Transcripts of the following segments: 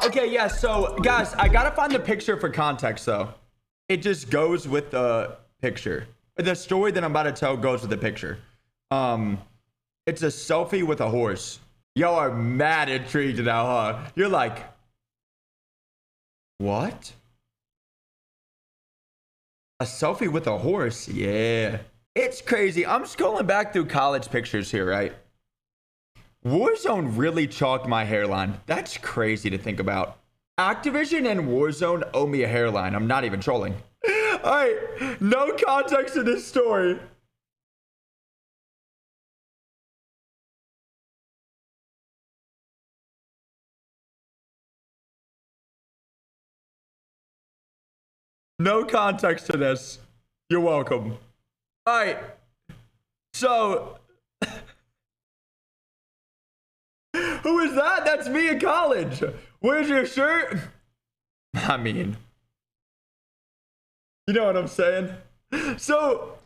Okay, yeah, so guys, I gotta find the picture for context though. It just goes with the picture. The story that I'm about to tell goes with the picture. It's a selfie with a horse. Y'all are mad intrigued now, huh? You're like, what? A selfie with a horse? Yeah. It's crazy. I'm scrolling back through college pictures here, right? Warzone really chalked my hairline. That's crazy to think about. Activision and Warzone owe me a hairline. I'm not even trolling. All right, no context to this story. No context to this. You're welcome. All right, so who is that? That's me in college. Where's your shirt? I mean, you know what I'm saying? So,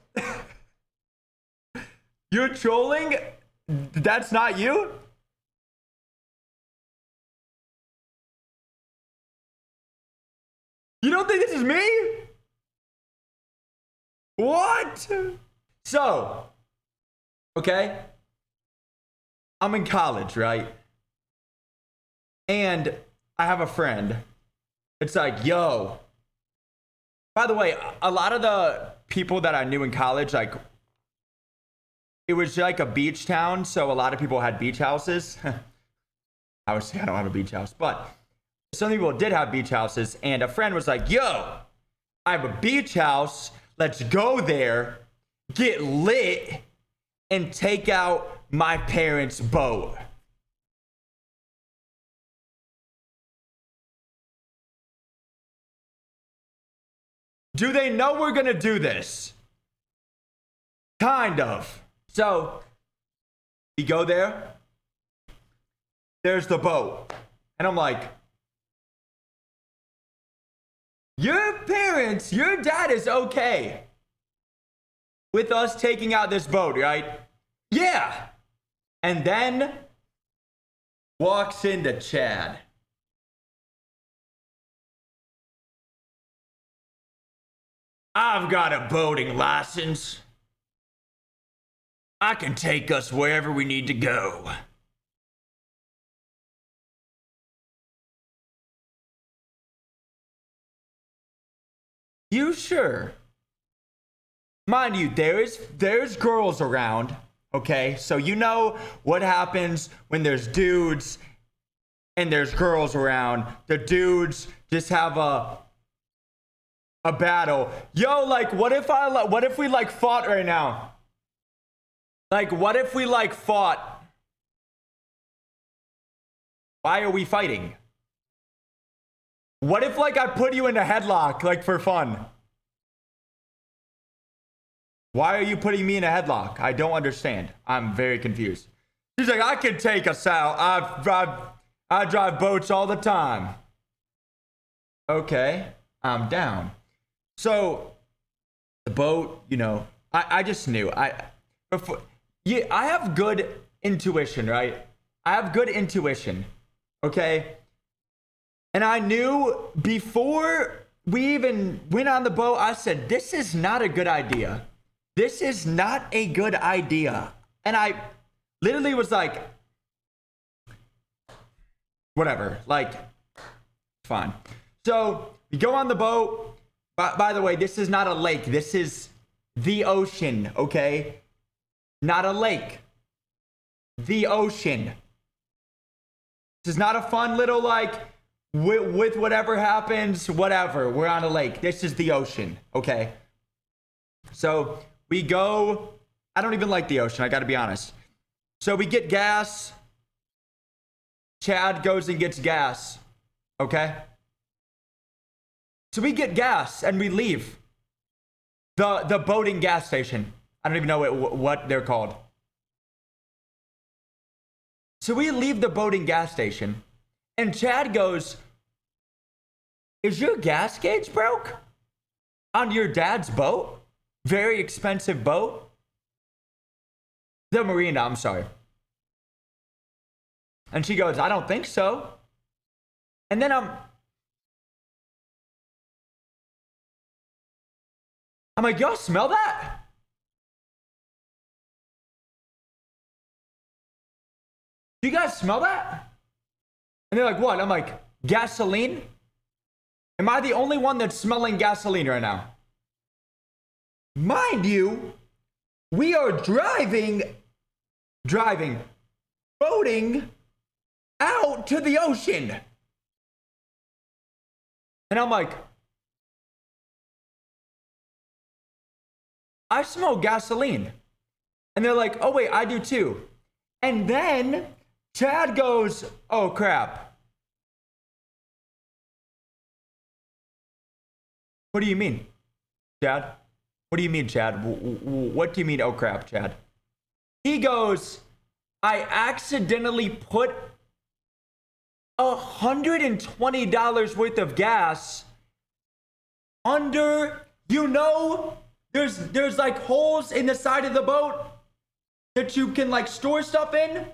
you're trolling? That's not you? You don't think this is me? What? So, okay. I'm in college, right? And I have a friend. It's like, yo. By the way, a lot of the people that I knew in college, like, it was like a beach town, so a lot of people had beach houses. I would say I don't have a beach house, but some people did have beach houses, and a friend was like, yo, I have a beach house. Let's go there, get lit, and take out my parents' boat. Do they know we're gonna do this? Kind of. So, we go there. There's the boat. And I'm like, your parents, your dad is okay with us taking out this boat, right? Yeah. And then walks into Chad. I've got a boating license. I can take us wherever we need to go. You sure? Mind you, there's girls around, okay? So you know what happens when there's dudes and there's girls around. The dudes just have a battle. Yo, like, what if we like fought right now? Like, what if we like fought? Why are we fighting? What if like I put you in a headlock, like for fun? Why are you putting me in a headlock? I don't understand. I'm very confused. She's like, I can take us out. I drive boats all the time. Okay, I'm down. So the boat, you know, I just knew. Yeah, I have good intuition, right? I have good intuition. Okay? And I knew before we even went on the boat, I said, this is not a good idea. This is not a good idea. And I literally was like, whatever, like, fine. So we go on the boat. By the way, this is not a lake. This is the ocean, okay? Not a lake. The ocean. This is not a fun little, like, with whatever happens, whatever. We're on a lake. This is the ocean, okay? So we go. I don't even like the ocean, I gotta be honest. So we get gas. Chad goes and gets gas, okay? So we get gas and we leave the boating gas station. I don't even know what they're called. So we leave the boating gas station and Chad goes, is your gas gauge broke on your dad's boat? Very expensive boat. The marina, I'm sorry. And she goes, I don't think so. And then I'm like, y'all smell that? Do you guys smell that? And they're like, what? I'm like, gasoline? Am I the only one that's smelling gasoline right now? Mind you, we are driving, boating out to the ocean. And I'm like, I smell gasoline. And they're like, oh wait, I do too. And then Chad goes, oh crap. What do you mean, Chad? What do you mean, Chad? What do you mean, oh crap, Chad? He goes, I accidentally put $120 worth of gas under, there's like holes in the side of the boat that you can like store stuff in.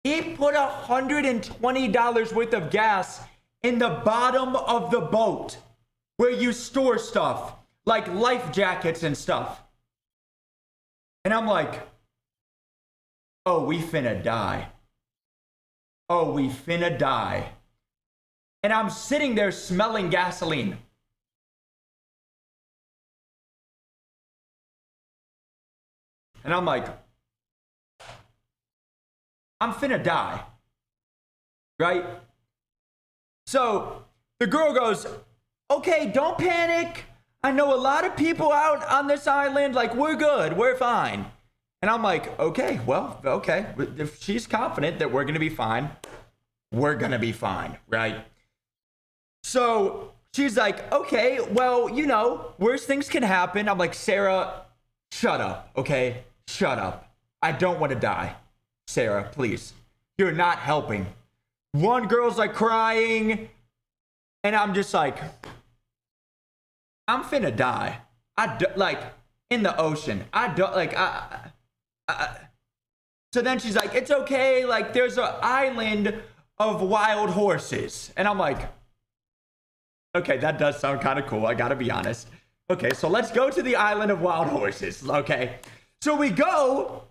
He put $120 worth of gas in the bottom of the boat where you store stuff like life jackets and stuff. And I'm like, oh, we finna die. Oh, we finna die. And I'm sitting there smelling gasoline. And I'm like, I'm finna die. Right? So the girl goes, okay, don't panic. I know a lot of people out on this island. Like, we're good. We're fine. And I'm like, okay, well, okay. If she's confident that we're going to be fine, we're going to be fine, right? So she's like, okay, well, worse things can happen. I'm like, Sarah, shut up, okay? Shut up. I don't want to die. Sarah, please. You're not helping. One girl's like crying, and I'm just like, I'm finna die. Like, in the ocean. So then she's like, it's okay. Like, there's an island of wild horses. And I'm like, okay, that does sound kind of cool. I gotta be honest. Okay, so let's go to the island of wild horses. Okay. So we go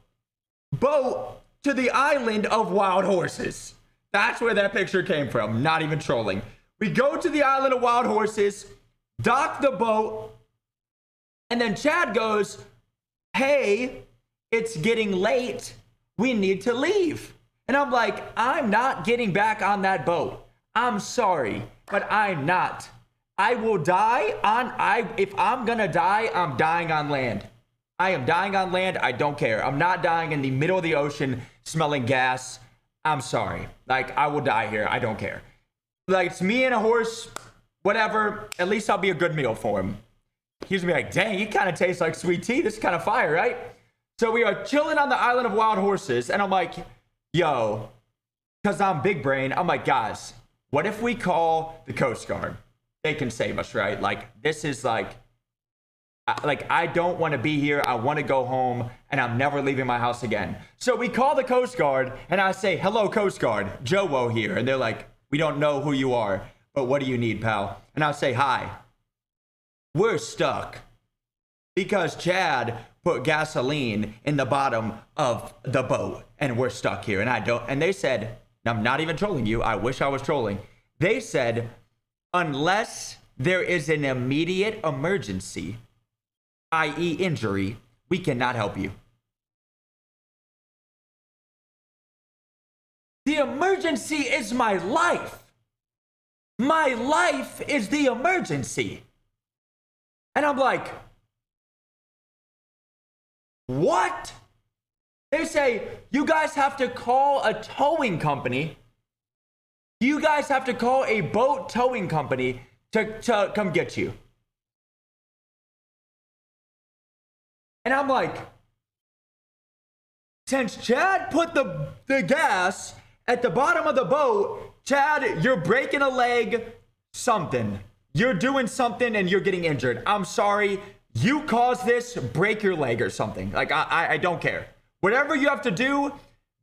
boat to the island of wild horses. That's where that picture came from. Not even trolling. We go to the island of wild horses, dock the boat, and then Chad goes, hey, it's getting late. We need to leave. And I'm like, I'm not getting back on that boat. I'm sorry, but I'm not. I will die if I'm gonna die, I'm dying on land. I am dying on land. I don't care. I'm not dying in the middle of the ocean smelling gas. I'm sorry. Like, I will die here. I don't care. Like, it's me and a horse, whatever. At least I'll be a good meal for him. He's gonna be like, dang, he kind of tastes like sweet tea. This is kind of fire, right? So we are chilling on the island of wild horses. And I'm like, yo, because I'm big brain. I'm like, guys, what if we call the Coast Guard? They can save us, right? Like, this is like I don't want to be here. I want to go home, and I'm never leaving my house again. So we call the Coast Guard, and I say, hello, Coast Guard, Joewo here. And they're like, we don't know who you are, but what do you need, pal? And I'll say, hi. We're stuck because Chad put gasoline in the bottom of the boat, and we're stuck here. And they said, I'm not even trolling you. I wish I was trolling. They said, unless there is an immediate emergency, i.e. injury, we cannot help you. The emergency is my life. My life is the emergency. And I'm like, what? They say, you guys have to call a towing company. You guys have to call a boat towing company to come get you. And I'm like, since Chad put the gas at the bottom of the boat, Chad, you're breaking a leg, something. You're doing something and you're getting injured. I'm sorry. You cause this, break your leg or something. Like, I don't care. Whatever you have to do,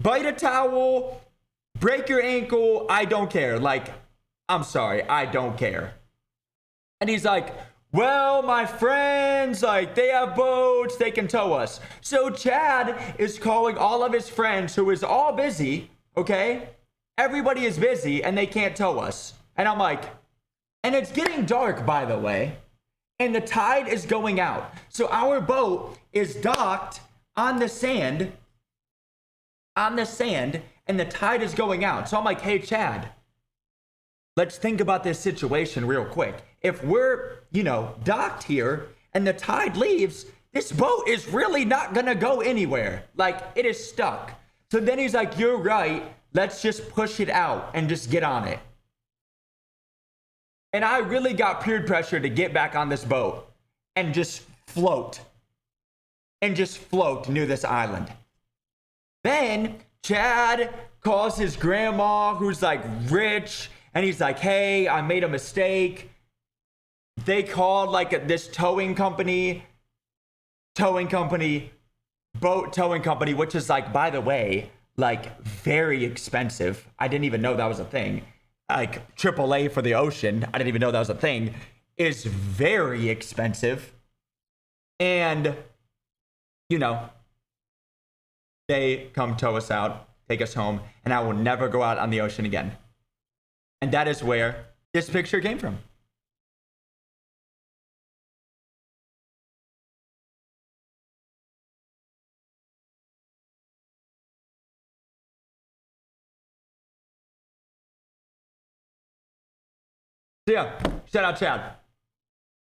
bite a towel, break your ankle, I don't care. Like, I'm sorry, I don't care. And he's like, well, my friends, like, they have boats, they can tow us. So Chad is calling all of his friends who is all busy, okay? Everybody is busy and they can't tow us. And I'm like, and it's getting dark, by the way, and the tide is going out. So our boat is docked on the sand, and the tide is going out. So I'm like, hey, Chad, let's think about this situation real quick. If we're, docked here and the tide leaves, this boat is really not gonna go anywhere. Like, it is stuck. So then he's like, you're right. Let's just push it out and just get on it. And I really got peer pressure to get back on this boat and just float near this island. Then Chad calls his grandma, who's like rich, and he's like, hey, I made a mistake. They called like this boat towing company, which is like, by the way, like very expensive. I didn't even know that was a thing. Like AAA for the ocean, I didn't even know that was a thing, is very expensive. And, they come tow us out, take us home, and I will never go out on the ocean again. And that is where this picture came from. So yeah, shout out Chad.